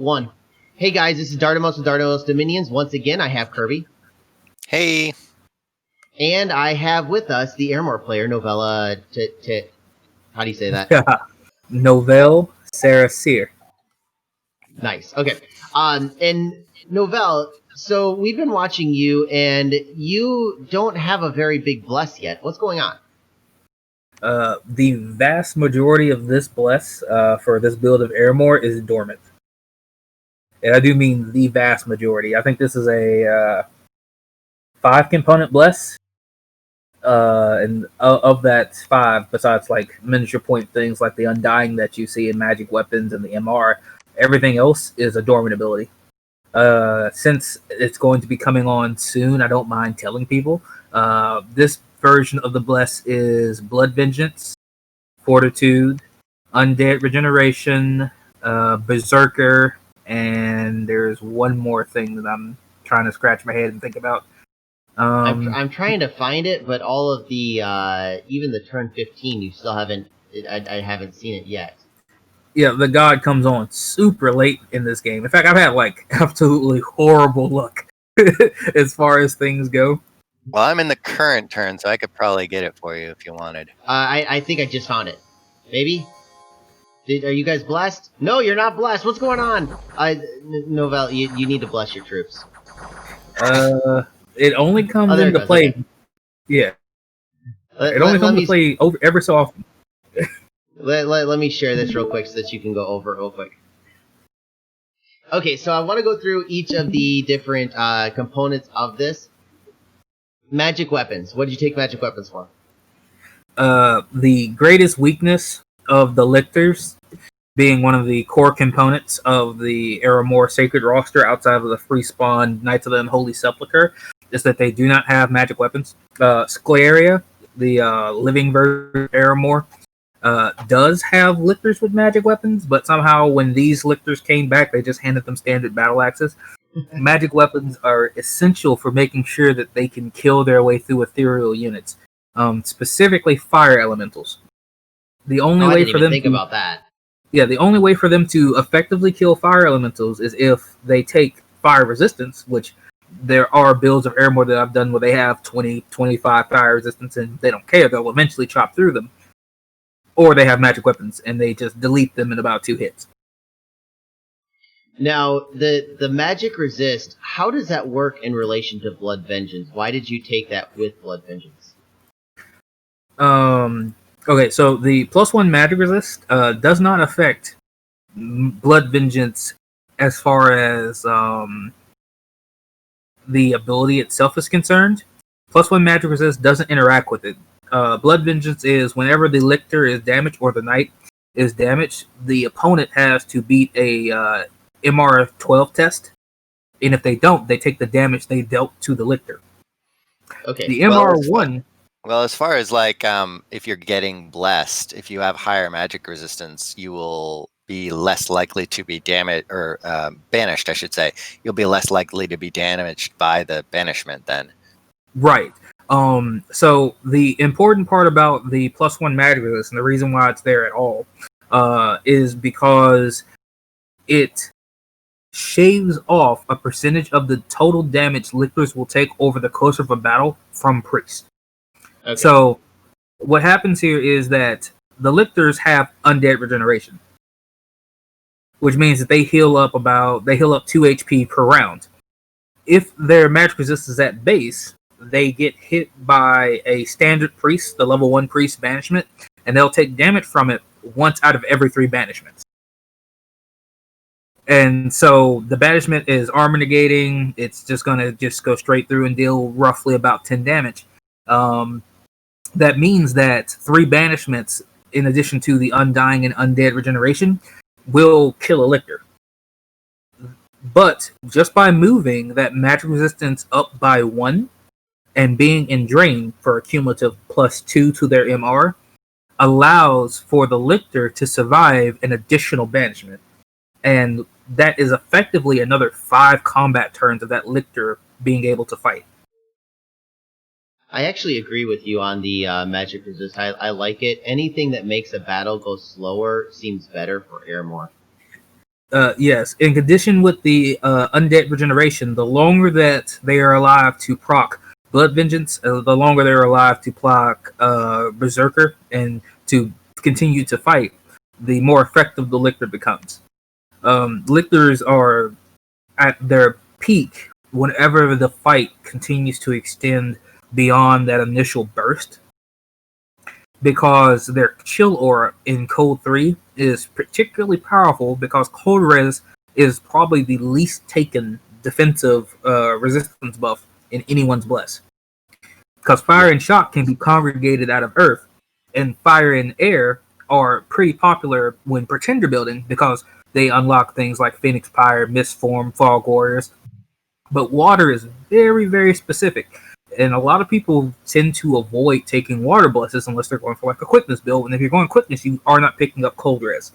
One. Hey guys, this is Dardomos with Dardomos Dominions. Once again, I have Kirby. Hey. And I have with us the Ermor player, Novella how do you say that? Novelle Sarah Sear. Nice. Okay. And Novelle, so we've been watching you, and you don't have a very big bless yet. What's going on? The vast majority of this bless for this build of Ermor is dormant. And I do mean the vast majority. I think this is a 5-component bless. And of that 5, besides like miniature point things like the Undying that you see in magic weapons and the MR, everything else is a dormant ability. Since it's going to be coming on soon, I don't mind telling people. This version of the bless is Blood Vengeance, Fortitude, Undead Regeneration, Berserker, and there's one more thing that I'm trying to scratch my head and think about. I'm trying to find it, but all of the even the turn 15, you still haven't. I haven't seen it yet. Yeah, the god comes on super late in this game. In fact, I've had like absolutely horrible luck as far as things go. Well, I'm in the current turn, so I could probably get it for you if you wanted. I think I just found it. Maybe? Are you guys blessed? No, you're not blessed. What's going on? Novelle, you need to bless your troops. It only comes into play. Okay. Yeah. It only comes into play ever so often. Let me share this real quick so that you can go over it real quick. Okay, so I want to go through each of the different components of this. Magic weapons. What did you take magic weapons for? The greatest weakness of the lictors, being one of the core components of the Ermor Sacred roster outside of the free spawn Knights of the Unholy Sepulchre, is that they do not have magic weapons. Scleria, the living version of Ermor, does have lictors with magic weapons, but somehow when these lictors came back, they just handed them standard battle axes. Magic weapons are essential for making sure that they can kill their way through ethereal units, specifically fire elementals. The only way for them think about that. Yeah, the only way for them to effectively kill fire elementals is if they take fire resistance, which there are builds of Ermor that I've done where they have 20, 25 fire resistance and they don't care. They'll eventually chop through them. Or they have magic weapons and they just delete them in about 2 hits. Now, the magic resist, how does that work in relation to Blood Vengeance? Why did you take that with Blood Vengeance? Okay, so the +1 magic resist does not affect Blood Vengeance as far as the ability itself is concerned. +1 magic resist doesn't interact with it. Blood Vengeance is whenever the lictor is damaged or the knight is damaged, the opponent has to beat a MR 12 test, and if they don't, they take the damage they dealt to the lictor. Okay. The MR 1. Well, as far as like if you're getting blessed, if you have higher magic resistance, you will be less likely to be damaged or banished, I should say. You'll be less likely to be damaged by the banishment then. Right. So the important part about the +1 magic resist and the reason why it's there at all is because it shaves off a percentage of the total damage lictors will take over the course of a battle from priest. Okay. So what happens here is that the lictors have undead regeneration, which means that they heal up 2 HP per round. If their magic resistance is at base, they get hit by a standard priest, the level 1 priest banishment, and they'll take damage from it once out of every 3 banishments. And so the banishment is armor negating. It's just going to go straight through and deal roughly about 10 damage. That means that 3 banishments, in addition to the Undying and Undead regeneration, will kill a lictor. But just by moving that magic resistance up by 1 and being in drain for a cumulative +2 to their MR allows for the lictor to survive an additional banishment. And that is effectively another 5 combat turns of that lictor being able to fight. I actually agree with you on the magic resist. I like it. Anything that makes a battle go slower seems better for Ermor. Yes. In condition with the undead regeneration, the longer that they are alive to proc Blood Vengeance, the longer they're alive to proc Berserker and to continue to fight, the more effective the Lictor becomes. Lictors are at their peak whenever the fight continues to extend beyond that initial burst, because their chill aura in Code 3 is particularly powerful because Cold Res is probably the least taken defensive resistance buff in anyone's Bless. Because Fire and Shock can be congregated out of Earth, and Fire and Air are pretty popular when Pretender building because they unlock things like Phoenix Pyre, Mistform, Fog Warriors. But Water is very, very specific. And a lot of people tend to avoid taking water blesses unless they're going for like a quickness build. And if you're going quickness, you are not picking up cold res.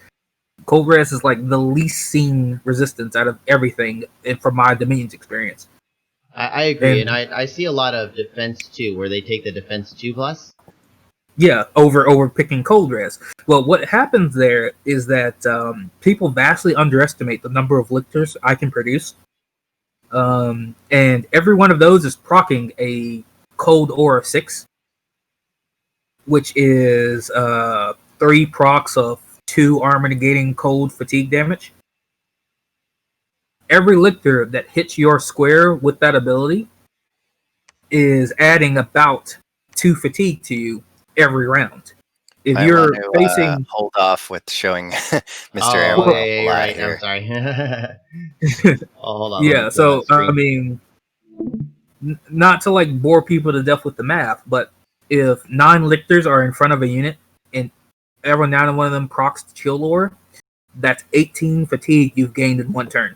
Cold res is like the least seen resistance out of everything from my Dominion's experience. I agree, and I see a lot of defense 2 where they take the defense 2+. Yeah, over picking cold res. Well, what happens there is that people vastly underestimate the number of lictors I can produce. And every one of those is proccing a cold aura 6, which is 3 procs of 2 armor negating cold fatigue damage. Every lictor that hits your square with that ability is adding about 2 fatigue to you every round. If you're facing, hold off with showing Mr. Oh, Ermor yeah, you're right. here. I'm sorry. Hold on. Yeah, so I mean, not to like bore people to death with the math, but if 9 lictors are in front of a unit and every now and one of them procs the chill lore, that's 18 fatigue you've gained in one turn.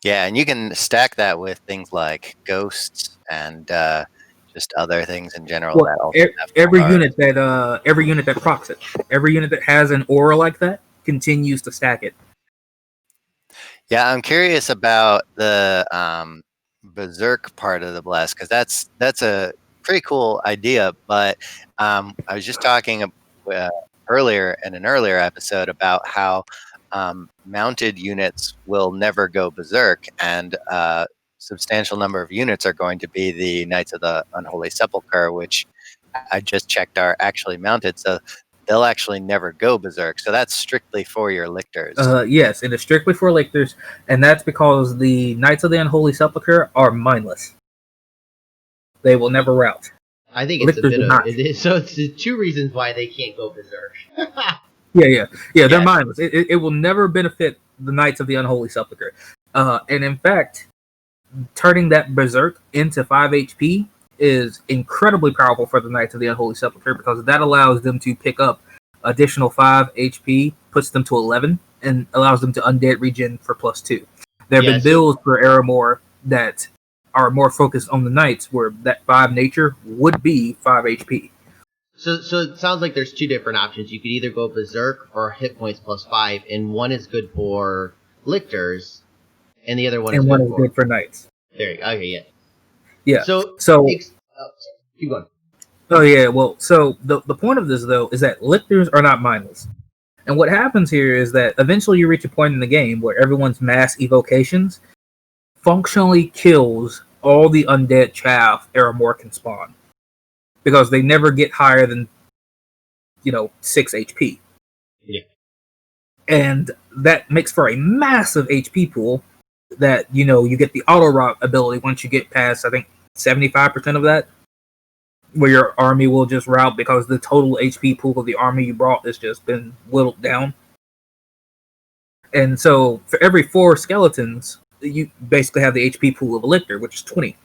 Yeah, and you can stack that with things like ghosts and just other things in general. Well, that also every unit that procs it, every unit that has an aura like that continues to stack it. Yeah, I'm curious about the Berserk part of the Bless, because that's a pretty cool idea. But I was just talking earlier in an earlier episode about how mounted units will never go Berserk, and substantial number of units are going to be the Knights of the Unholy Sepulchre, which I just checked are actually mounted. So they'll actually never go Berserk. So that's strictly for your lictors. Yes, it is strictly for lictors, and that's because the Knights of the Unholy Sepulchre are mindless. They will never rout. I think it's lictors a bit of it is, so it's 2 reasons why they can't go Berserk. Yeah, they're mindless. It will never benefit the Knights of the Unholy Sepulchre. And in fact, turning that Berserk into 5 HP is incredibly powerful for the Knights of the Unholy Sepulchre, because that allows them to pick up additional 5 HP, puts them to 11, and allows them to undead regen for +2. There have been builds for Ermor that are more focused on the Knights, where that 5 nature would be 5 HP. So it sounds like there's 2 different options. You could either go Berserk or hit points +5, and one is good for lictors, and the other one is good for Knights. There you go. Okay, yeah. Yeah. So keep going. Oh yeah, well, so the point of this though is that lictors are not mindless. And what happens here is that eventually you reach a point in the game where everyone's mass evocations functionally kills all the undead chaff Ermor can spawn, because they never get higher than 6 HP. Yeah. And that makes for a massive HP pool that you get the auto route ability once you get past, I think, 75% of that, where your army will just route because the total HP pool of the army you brought has just been whittled down. And so for every 4 skeletons, you basically have the HP pool of a lictor, which is 20.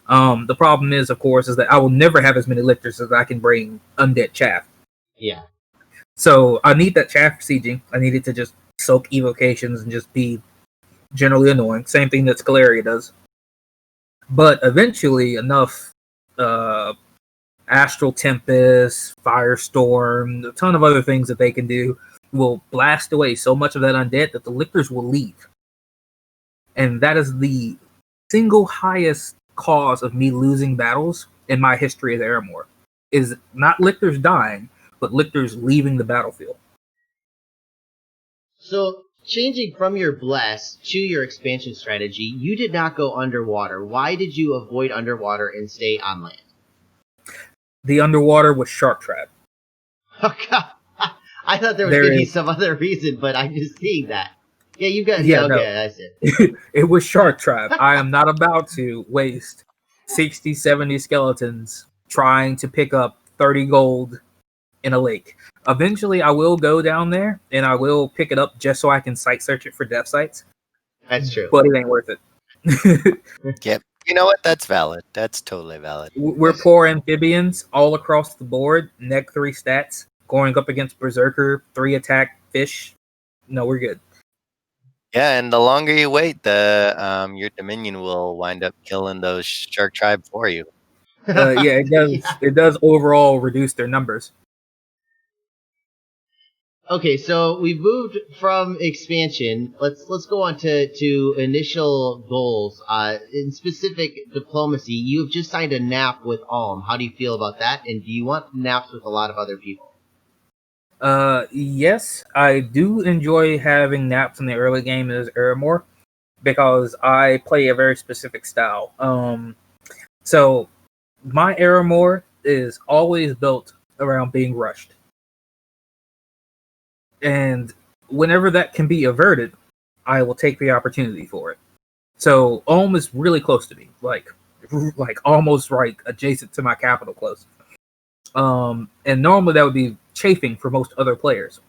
The problem is, of course, is that I will never have as many lictors as I can bring undead chaff. Yeah. So I need that chaff sieging. I need it to just soak evocations and just be generally annoying. Same thing that Scalaria does. But eventually enough Astral Tempest, Firestorm, a ton of other things that they can do will blast away so much of that undead that the lictors will leave. And that is the single highest cause of me losing battles in my history as Ermor, is not lictors dying, but lictors leaving the battlefield. So changing from your Bless to your expansion strategy, you did not go underwater. Why did you avoid underwater and stay on land? The underwater was shark trap. Oh, God. I thought there was going to be some other reason, but I'm just seeing that. Yeah, you got... Yeah, okay, no. I see. It was shark trap. I am not about to waste 60, 70 skeletons trying to pick up 30 gold in a lake. Eventually, I will go down there, and I will pick it up just so I can site search it for death sites. That's true. But it ain't worth it. Yep. You know what? That's valid. That's totally valid. We're poor amphibians all across the board. Neg 3 stats. Going up against Berserker, 3 attack, fish. No, we're good. Yeah, and the longer you wait, the your Dominion will wind up killing those shark tribe for you. Yeah, it does. Yeah. It does overall reduce their numbers. Okay, so we've moved from expansion. Let's go on to initial goals. In specific diplomacy, you've just signed a NAP with Alm. How do you feel about that? And do you want NAPs with a lot of other people? Yes, I do enjoy having naps in the early game as Ermor because I play a very specific style. So my Ermor is always built around being rushed. And whenever that can be averted, I will take the opportunity for it. So Ulm is really close to me, like almost right adjacent to my capital close. And normally that would be chafing for most other players,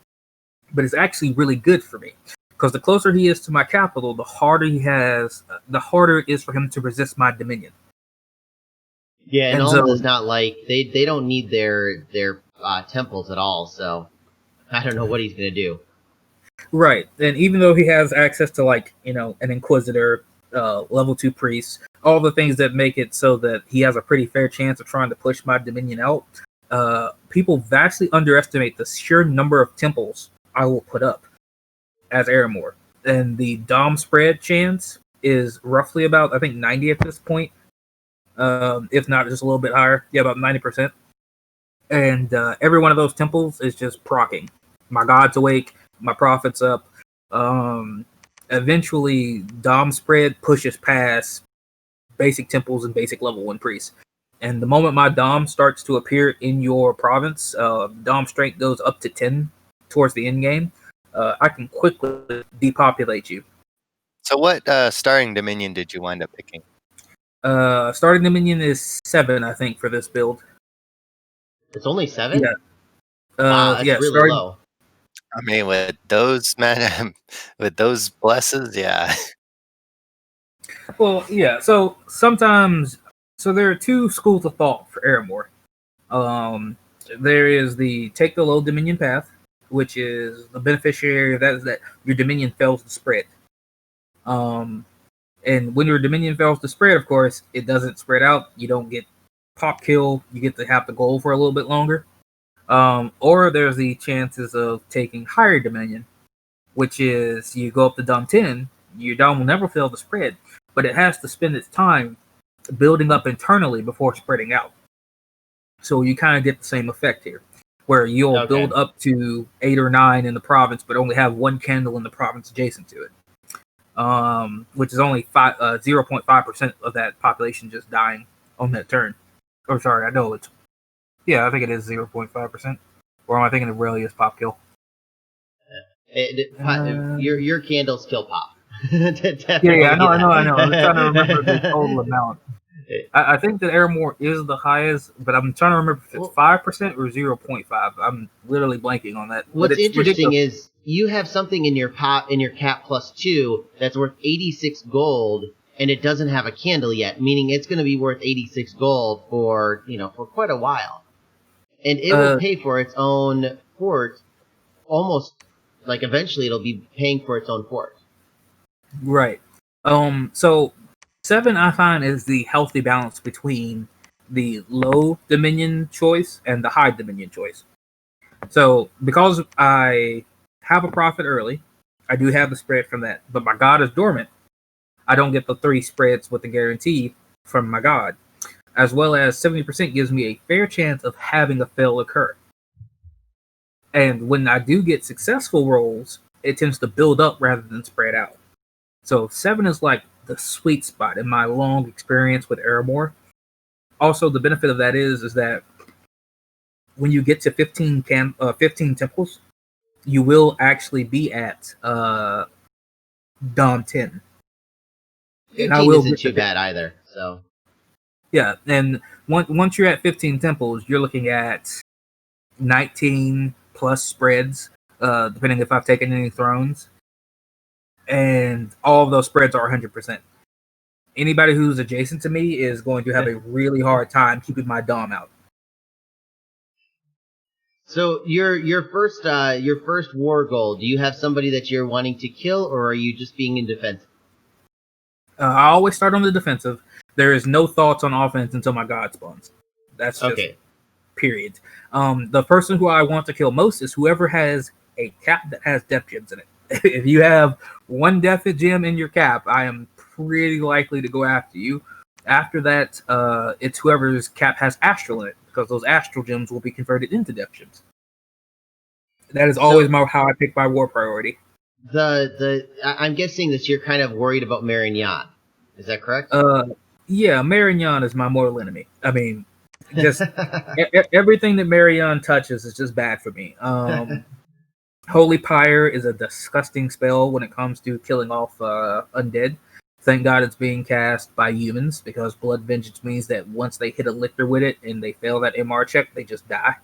but it's actually really good for me because the closer he is to my capital, the harder it is for him to resist my dominion. Yeah, and Alm so, does not like they don't need their temples at all. So I don't know what he's gonna do. Right, and even though he has access to an Inquisitor, level 2 priest, all the things that make it so that he has a pretty fair chance of trying to push my dominion out. People vastly underestimate the sheer number of temples I will put up as Ermor. And the Dom spread chance is roughly about, I think, 90 at this point. If not just a little bit higher. Yeah, about 90%. And every one of those temples is just proccing. My god's awake, my prophet's up. Eventually, Dom spread pushes past basic temples and basic level 1 priests. And the moment my Dom starts to appear in your province, Dom strength goes up to 10 towards the end game. I can quickly depopulate you. So what starting Dominion did you wind up picking? Starting Dominion is 7, I think, for this build. It's only 7? Yeah. That's really low. I mean, with those with those blesses, yeah. Well, yeah. So sometimes, there are 2 schools of thought for Ermor. There is the take the low Dominion path, which is the beneficiary of that is that your Dominion fails to spread. And when your Dominion fails to spread, of course, it doesn't spread out. You don't get pop kill. You get to have the goal for a little bit longer. Or there's the chances of taking higher Dominion, which is you go up to Dom 10. Your Dom will never fail to spread, but it has to spend its time building up internally before spreading out. So you kind of get the same effect here, where you'll build up to 8 or 9 in the province, but only have 1 candle in the province adjacent to it, which is only 0.5% of that population just dying on that turn. Or sorry, I know it's I think it is 0.5%. Or am I thinking of Aurelius pop kill? Your candles kill pop. I know. I'm trying to remember the total amount. I think that Ermor is the highest, but I'm trying to remember if it's 5% or 0.5. I'm literally blanking on that. What's interesting is you have something in your cap +2 that's worth 86 gold, and it doesn't have a candle yet, meaning it's going to be worth 86 gold for quite a while, and it will pay for its own port. Almost like eventually it'll be paying for its own port. Right. So 7 I find is the healthy balance between the low Dominion choice and the high Dominion choice. So because I have a profit early, I do have the spread from that, but my god is dormant. I don't get the 3 spreads with the guarantee from my god, as well as 70% gives me a fair chance of having a fail occur. And when I do get successful rolls, it tends to build up rather than spread out. So 7 is like the sweet spot in my long experience with Ermor. Also, the benefit of that is that when you get to 15 temples, you will actually be at Dom 10. 15 isn't too bad either. So yeah, and once you're at 15 temples, you're looking at 19 plus spreads, depending if I've taken any thrones, and all of those spreads are 100%. Anybody who's adjacent to me is going to have a really hard time keeping my Dom out. So your first war goal, do you have somebody that you're wanting to kill, or are you just being in defense? I always start on the defensive. There is no thoughts on offense until my god spawns. That's just okay. Period. The person who I want to kill most is whoever has a cap that has death gems in it. If you have one death gem in your cap, I am pretty likely to go after you. After that, it's whoever's cap has astral in it, because those astral gems will be converted into death gems. That is always how I pick my war priority. I'm guessing that you're kind of worried about Marignan. Is that correct? Yeah, Marignan is my mortal enemy. I mean, just everything that Marignan touches is just bad for me. Holy Pyre is a disgusting spell when it comes to killing off undead. Thank God it's being cast by humans, because Blood Vengeance means that once they hit a lictor with it and they fail that MR check, they just die,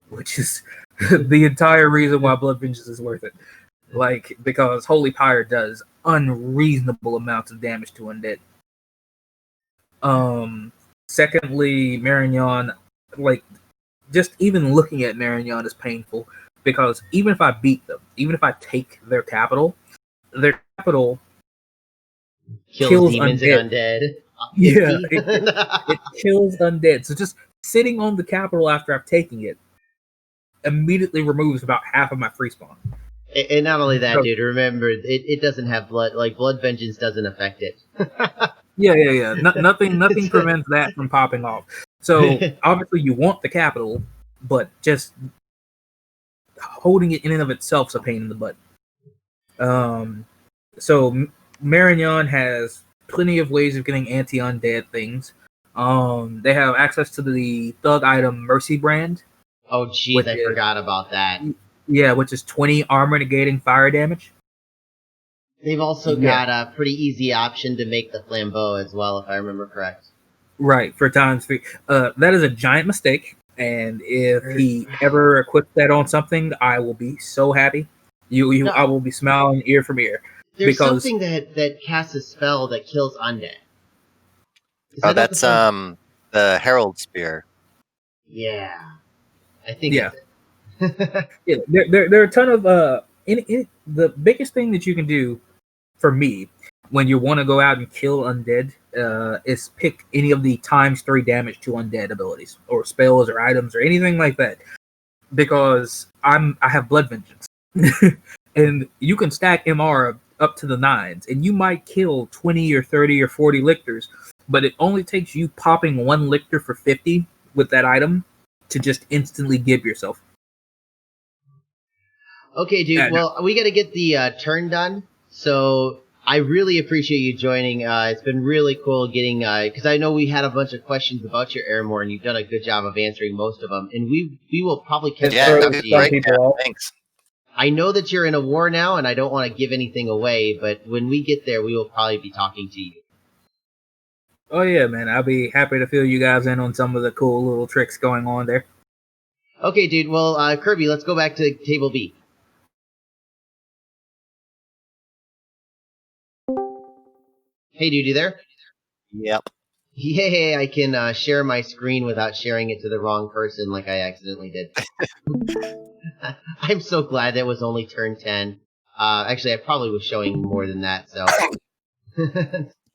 which is the entire reason why Blood Vengeance is worth it. Like, because Holy Pyre does unreasonable amounts of damage to undead. Secondly, Marignan, like, just even looking at Marignan is painful, because even if I beat them, even if I take their capital kills demons undead. and undead. Yeah, it kills undead. So just sitting on the capital after I've taken it immediately removes about half of my free spawn. And not only that, dude, remember, it doesn't have blood. Like, Blood Vengeance doesn't affect it. Yeah. Nothing prevents that from popping off. So, obviously, you want the capital, but just holding it in and of itself is a pain in the butt. So, Marignan has plenty of ways of getting anti-undead things. They have access to the thug item Mercy Brand. Oh, jeez, I forgot about that. Yeah, which is 20 armor negating fire damage. They've also got a pretty easy option to make the flambeau as well, if I remember correct. Right, for times 3. That is a giant mistake, and if he ever equips that on something, I will be so happy. I will be smiling ear from ear. There's something that casts a spell that kills undead. That's the Herald Spear. Yeah, I think. Yeah. Yeah, there are a ton of the biggest thing that you can do for me when you want to go out and kill undead is pick any of the ×3 damage to undead abilities or spells or items or anything like that, because I have Blood Vengeance and you can stack MR up to the 9s and you might kill 20 or 30 or 40 lictors, but it only takes you popping one lictor for 50 with that item to just instantly give yourself. Okay, dude. Well, we got to get the turn done. So I really appreciate you joining. It's been really cool getting, because I know we had a bunch of questions about your Ermor, and you've done a good job of answering most of them. And we will probably catch up with you. Thanks. I know that you're in a war now, and I don't want to give anything away, but when we get there, we will probably be talking to you. Oh yeah, man. I'll be happy to fill you guys in on some of the cool little tricks going on there. Okay, dude. Well, Kirby, let's go back to Table B. Hey, dude, you there? Yep. Yay, I can share my screen without sharing it to the wrong person like I accidentally did. I'm so glad that was only turn 10. Actually, I probably was showing more than that, so...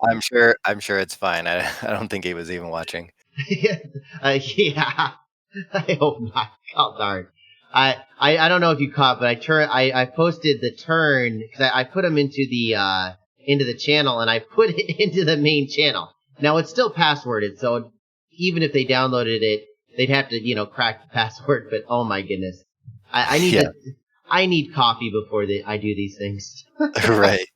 I'm sure it's fine. I don't think he was even watching. Yeah, I hope not. Oh, darn. I don't know if you caught, but I posted the turn, because I put them into the channel, and I put it into the main channel. Now, it's still passworded, so even if they downloaded it, they'd have to, crack the password, but oh my goodness. I I need coffee before I do these things. Right.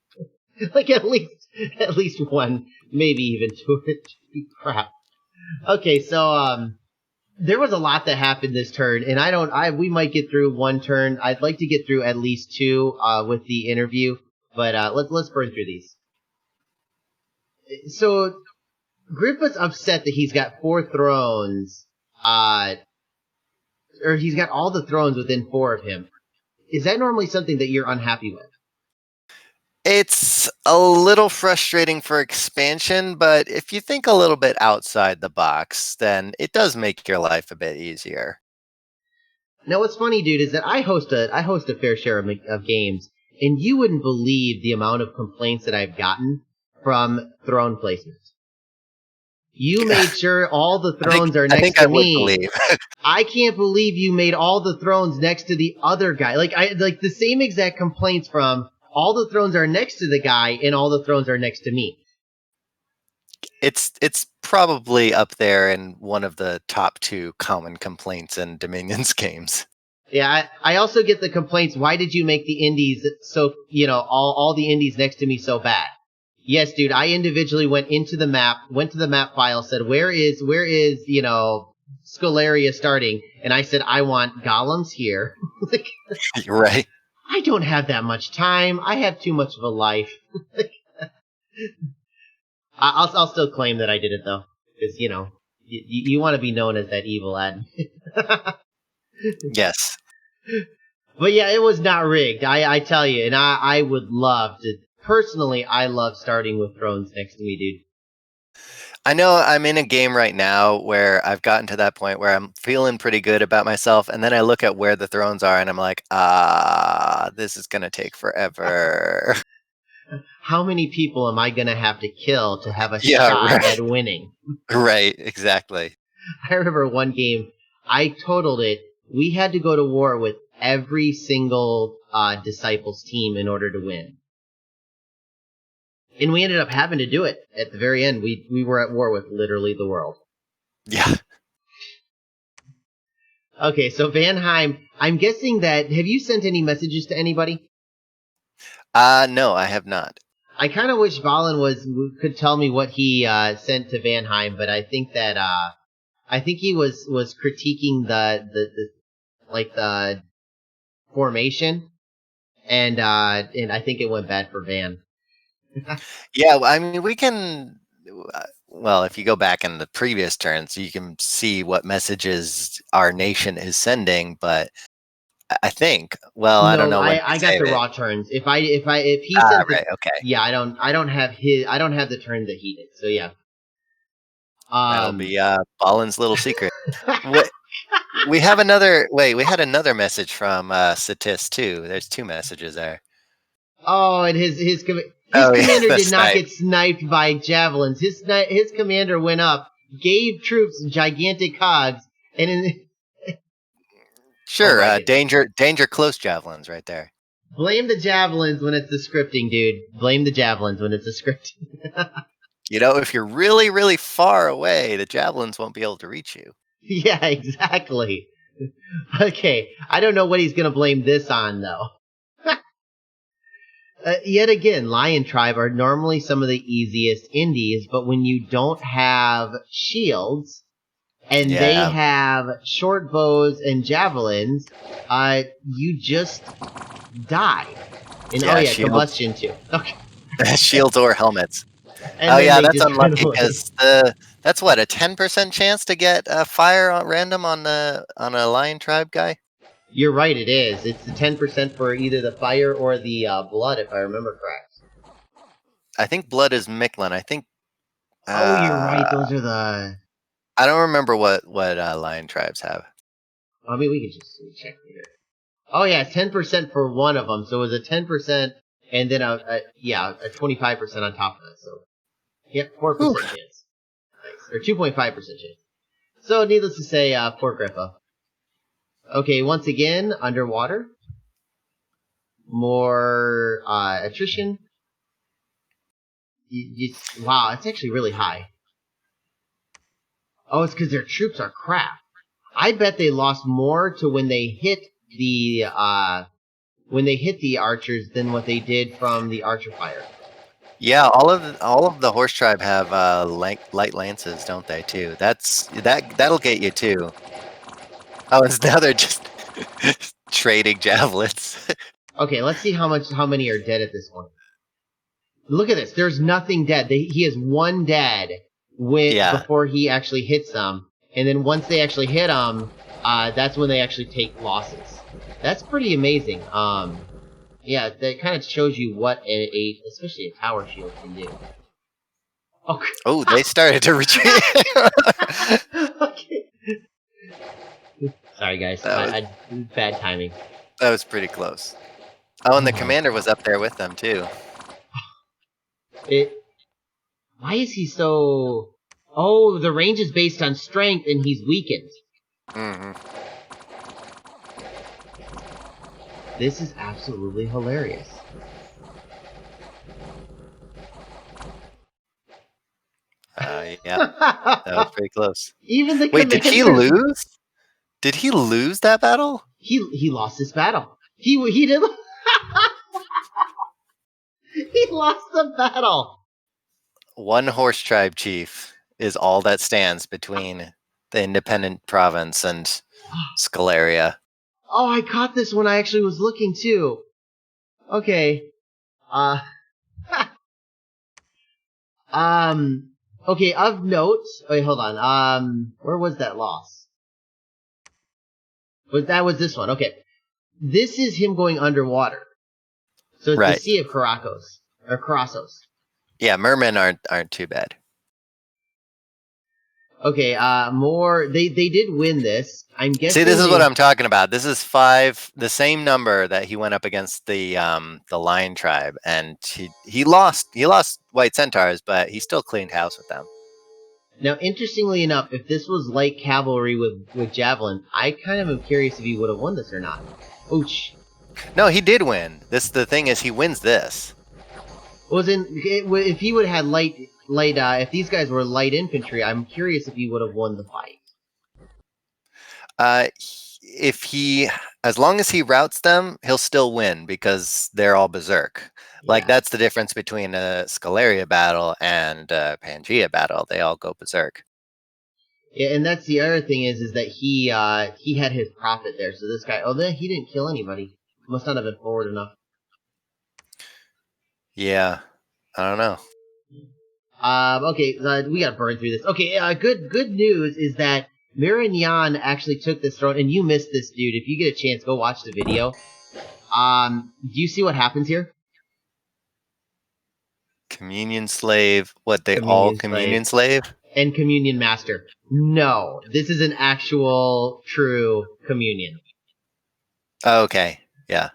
Like at least one, maybe even two. Crap. Okay, so there was a lot that happened this turn, and we might get through one turn. I'd like to get through at least two with the interview, but let's burn through these. So Grippa's upset that he's got 4 thrones, or he's got all the thrones within 4 of him. Is that normally something that you're unhappy with? It's a little frustrating for expansion, but if you think a little bit outside the box, then it does make your life a bit easier. Now, what's funny, dude, is that I host a fair share of games, and you wouldn't believe the amount of complaints that I've gotten from throne placement. You made sure all the thrones are next to me. I can't believe you made all the thrones next to the other guy. Like the same exact complaints from all the thrones are next to the guy and all the thrones are next to me. It's probably up there in one of the top 2 common complaints in Dominions games. Yeah, I also get the complaints, why did you make the indies so, all the indies next to me so bad? Yes, dude, I individually went to the map file, said, where is, Scolaria starting? And I said, I want golems here. Like, right. I don't have that much time. I have too much of a life. I'll still claim that I did it, though. Because, you want to be known as that evil admin. Yes. But yeah, it was not rigged, I tell you. And I would love to... Personally, I love starting with thrones next to me, dude. I know I'm in a game right now where I've gotten to that point where I'm feeling pretty good about myself, and then I look at where the thrones are, and I'm like, this is going to take forever. How many people am I going to have to kill to have a shot at winning? Right, exactly. I remember one game, I totaled it. We had to go to war with every single Disciples team in order to win. And we ended up having to do it at the very end. We were at war with literally the world. Yeah. Okay, so Vanheim, I'm guessing that... Have you sent any messages to anybody? No, I have not. I kind of wish Valen could tell me what he sent to Vanheim, but I think that he was critiquing the formation, and I think it went bad for Van. Yeah, I mean, we can. Well, if you go back in the previous turns, you can see what messages our nation is sending. But I think, I don't know. I got the raw turns. If he sent right, okay. Yeah, I don't have the turn that he did. So yeah. That'll be Balin's little secret. We have another. Wait, we had another message from Satis too. There's 2 messages there. Oh, and his commander did not get sniped by javelins. His commander went up, gave troops gigantic cogs, and sure, danger close javelins right there. Blame the javelins when it's the scripting, dude. Blame the javelins when it's the scripting. If you're really, really far away, the javelins won't be able to reach you. Yeah, exactly. Okay, I don't know what he's going to blame this on, though. Yet again, Lion Tribe are normally some of the easiest indies, but when you don't have shields, and they have short bows and javelins, you just die. And combustion too. Okay. Shields or helmets. And that's unlucky because that's what, a 10% chance to get a fire on random on a Lion Tribe guy? You're right, it is. It's the 10% for either the fire or the blood, if I remember correct. I think blood is Mictlan. I think... oh, you're right. Those are the... I don't remember what Lion Tribes have. I mean, we can just check later. Oh, yeah, 10% for one of them. So it was a 10% and then a 25% on top of that. So, yeah, 4% chance. Nice. Or 2.5% chance. So, needless to say, poor Grippa. Okay, once again, underwater. More attrition. Wow, it's actually really high. Oh, it's because their troops are crap. I bet they lost more to when they hit the when they hit the archers than what they did from the archer fire. Yeah, all of the horse tribe have light lances, don't they? Too. That'll get you too. Oh, it's now they're just trading javelins. Okay, let's see how many are dead at this point. Look at this. There's nothing dead. He has one dead before he actually hits them, and then once they actually hit him, that's when they actually take losses. That's pretty amazing. Yeah, that kind of shows you what especially a tower shield can do. Okay. Oh, they started to retreat. Okay. Sorry, guys. Bad timing. That was pretty close. Oh, and the commander was up there with them too. Why is he so... Oh, the range is based on strength and he's weakened. Mm-hmm. This is absolutely hilarious. Yeah, that was pretty close. Even the Wait, did he lose? Did he lose that battle? He lost this battle. He did. He lost the battle. One horse tribe chief is all that stands between the independent province and Scalaria. Oh, I caught this when I actually was looking too. Okay. Okay, of note. Wait, hold on. Where was that loss? That was this one. Okay. This is him going underwater. So it's the Sea of Karassos. Yeah, mermen aren't too bad. Okay, more. They did win this. I'm guessing. See, this is what I'm talking about. This is 5, the same number that he went up against the Lion tribe, and he lost White Centaurs, but he still cleaned house with them. Now, interestingly enough, if this was light cavalry with javelin, I kind of am curious if he would have won this or not. Ouch. No, he did win. The thing is, he wins this. If he would have had if these guys were light infantry, I'm curious if he would have won the fight. As long as he routes them, he'll still win because they're all berserk. Yeah. Like, that's the difference between a Scalaria battle and a Pangea battle. They all go berserk. Yeah, and that's the other thing is that he had his prophet there. So this guy, he didn't kill anybody. Must not have been forward enough. Yeah, I don't know. Okay, we gotta burn through this. Okay, good news is that Marignan actually took this throne, and you missed this, dude. If you get a chance, go watch the video. Do you see what happens here? Communion slave. What, they all communion slave? And communion master. No, this is an actual, true communion. Oh, okay, yeah.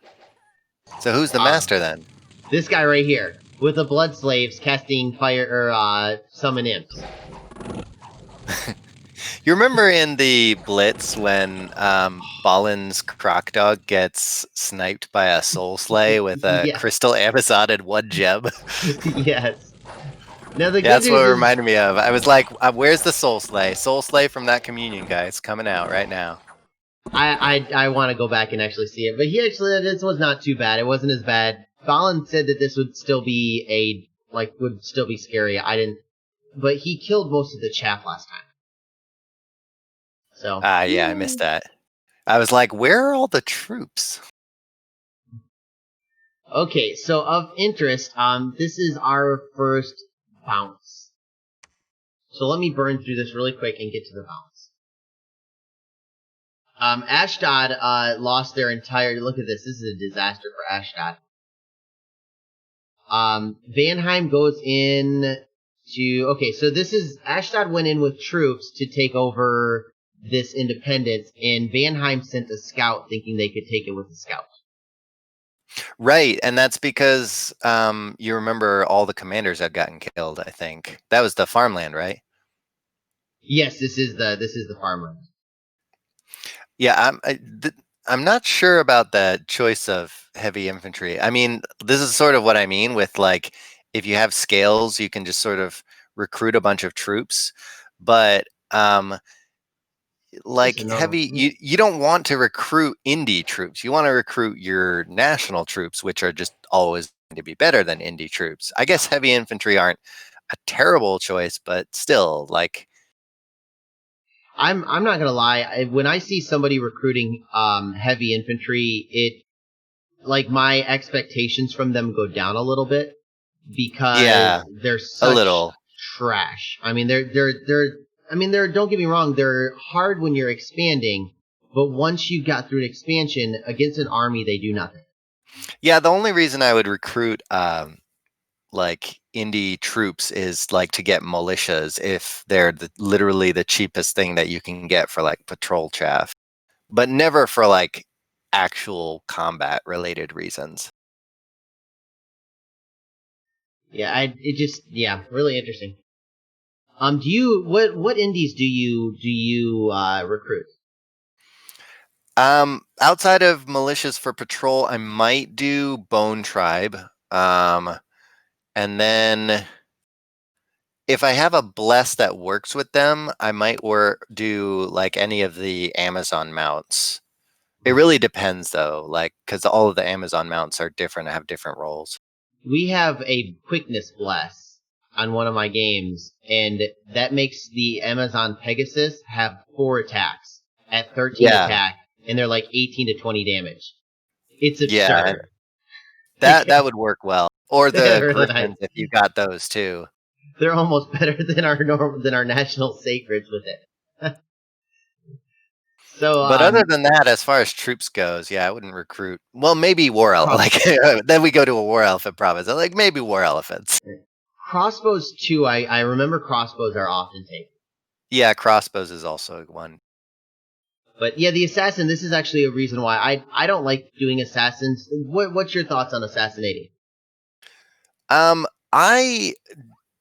So who's the master then? This guy right here, with the blood slaves casting fire or summon imps. You remember in the Blitz when Balin's croc dog gets sniped by a soul slay with a crystal Amazon and 1 gem? Yes. Now that's what it reminded me of. I was like, where's the soul slay? Soul slay from that communion guy. It's coming out right now. I want to go back and actually see it, but this was not too bad. It wasn't as bad. Balin said that this would still be would still be scary. I didn't, but he killed most of the chaff last time. So. Yeah, I missed that. I was like, where are all the troops? Okay, so of interest, this is our first bounce. So let me burn through this really quick and get to the bounce. Ashdod lost their entire... Look at this. This is a disaster for Ashdod. Vanheim goes in to... Okay, so this is... Ashdod went in with troops to take over this independence, and Vanheim sent a scout thinking they could take it with a scout. Right, and that's because you remember all the commanders had gotten killed, I think. That was the farmland, right? Yes, this is the farmland. Yeah, I'm not sure about the choice of heavy infantry. I mean, this is sort of what I mean with, like, if you have scales, you can just sort of recruit a bunch of troops. But like Listen, no. heavy, you don't want to recruit indie troops. You want to recruit your national troops, which are just always going to be better than indie troops. I guess heavy infantry aren't a terrible choice, but still, like, I'm not gonna lie. When I see somebody recruiting heavy infantry, it like my expectations from them go down a little bit because yeah, they're a such little. trash. I mean, they're don't get me wrong, they're hard when you're expanding, but once you got through an expansion against an army, they do nothing. Yeah, the only reason I would recruit like indie troops is like to get militias if they're literally the cheapest thing that you can get for like patrol chaff, but never for like actual combat related reasons. Yeah, really interesting. Do you what indies do you recruit? Outside of militias for patrol, I might do Bone Tribe. And then if I have a bless that works with them, I might do like any of the Amazon mounts. It really depends though, like because all of the Amazon mounts are different, have different roles. We have a quickness bless on one of my games, and that makes the Amazon Pegasus have 4 attacks at 13 Yeah. attack, and they're like 18 to 20 damage. It's Yeah, absurd. that would work well. Or They're the really Griffins nice. if you got those too. They're almost better than our national sacreds with it. So But other than that, as far as troops goes, yeah, I wouldn't recruit. Well, maybe war Cross- like then we go to a war elephant province. Like maybe war elephants. crossbows too. I remember crossbows are often taken. Yeah, crossbows is also one. But yeah, the assassin. This is actually a reason why I don't like doing assassins. What's your thoughts on assassinating? I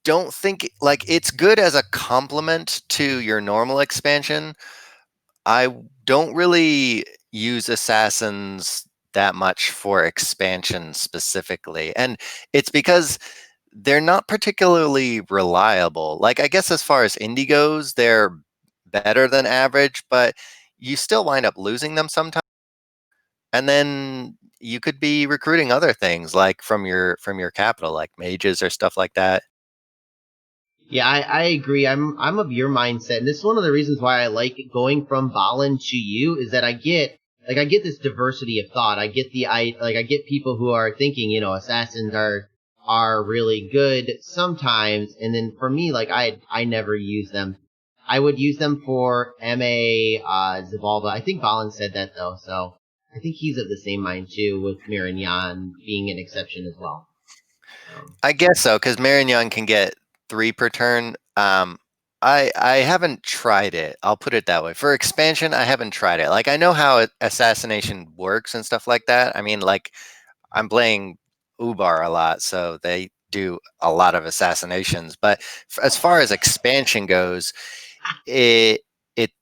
don't think like it's good as a complement to your normal expansion. I don't really use assassins that much for expansion specifically. And it's because they're not particularly reliable. Like I guess as far as indie goes, they're better than average, but you still wind up losing them sometimes. And then you could be recruiting other things like from your capital, like mages or stuff like that. Yeah, I agree. I'm of your mindset, and this is one of the reasons why I like going from Balin to you is that I get this diversity of thought. I get people who are thinking, assassins are really good sometimes, and then for me, like I never use them. I would use them for MA Zavalva. I think Balin said that though, so I think he's of the same mind too, with Mirignan being an exception as well. I guess so, because Marignon can get 3 per turn. I haven't tried it. I'll put it that way. For expansion, I haven't tried it. Like I know how assassination works and stuff like that. I mean, like I'm playing Ubar a lot, so they do a lot of assassinations. But as far as expansion goes, it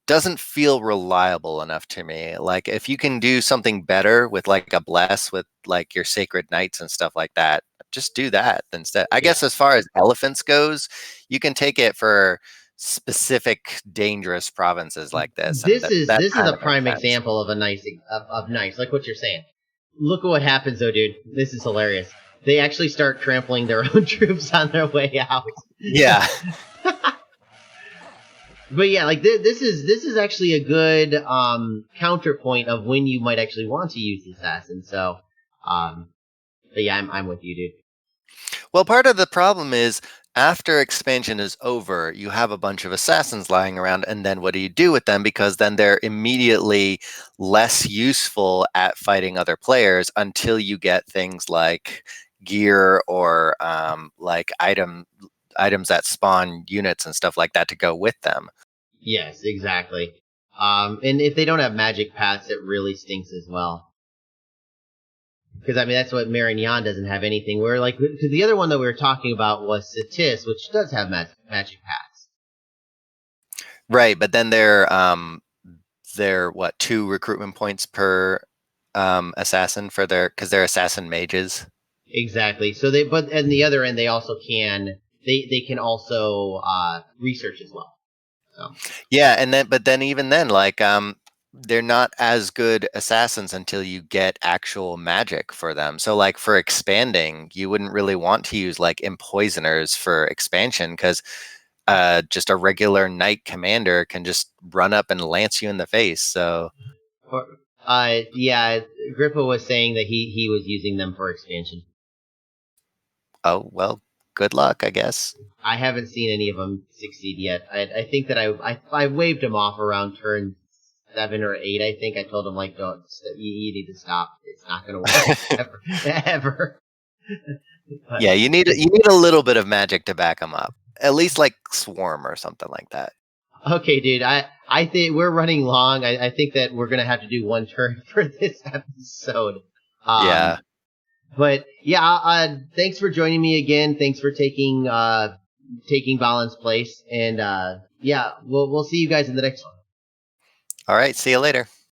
doesn't feel reliable enough to me. Like if you can do something better with like a bless with like your sacred knights and stuff like that, just do that instead. I guess as far as elephants goes, you can take it for specific dangerous provinces like this, and This is that this is kind a of makes prime sense. example of a nice of nice, like what you're saying. Look at what happens though, dude. This is hilarious. They actually start trampling their own troops on their way out. Yeah. But yeah, like this is actually a good counterpoint of when you might actually want to use the assassin. So, but yeah, I'm with you, dude. Well, part of the problem is after expansion is over, you have a bunch of assassins lying around, and then what do you do with them? Because then they're immediately less useful at fighting other players until you get things like gear or like items that spawn units and stuff like that to go with them. Yes, exactly. And if they don't have magic paths, it really stinks as well. Because, I mean, that's what Marignan doesn't have anything. Where, like, because the other one that we were talking about was Satis, which does have magic paths. Right, but then they're what 2 recruitment points per assassin for because they're assassin mages. Exactly. So but on the other end, they also can, they can also research as well. Yeah, but then even then, like they're not as good assassins until you get actual magic for them. So like for expanding, you wouldn't really want to use like empoisoners for expansion because just a regular knight commander can just run up and lance you in the face. So yeah, Grippa was saying that he was using them for expansion. oh well, good luck, I guess. I haven't seen any of them succeed yet. I think that I waved them off around turn 7 or 8. I think I told him like, don't, you need to stop. It's not going to work ever. But, Yeah, you need a little bit of magic to back them up. At least like swarm or something like that. Okay, dude. I think we're running long. I think that we're gonna have to do one turn for this episode. Yeah. But yeah, thanks for joining me again. Thanks for taking Balin's place. And yeah, we'll see you guys in the next one. All right. See you later.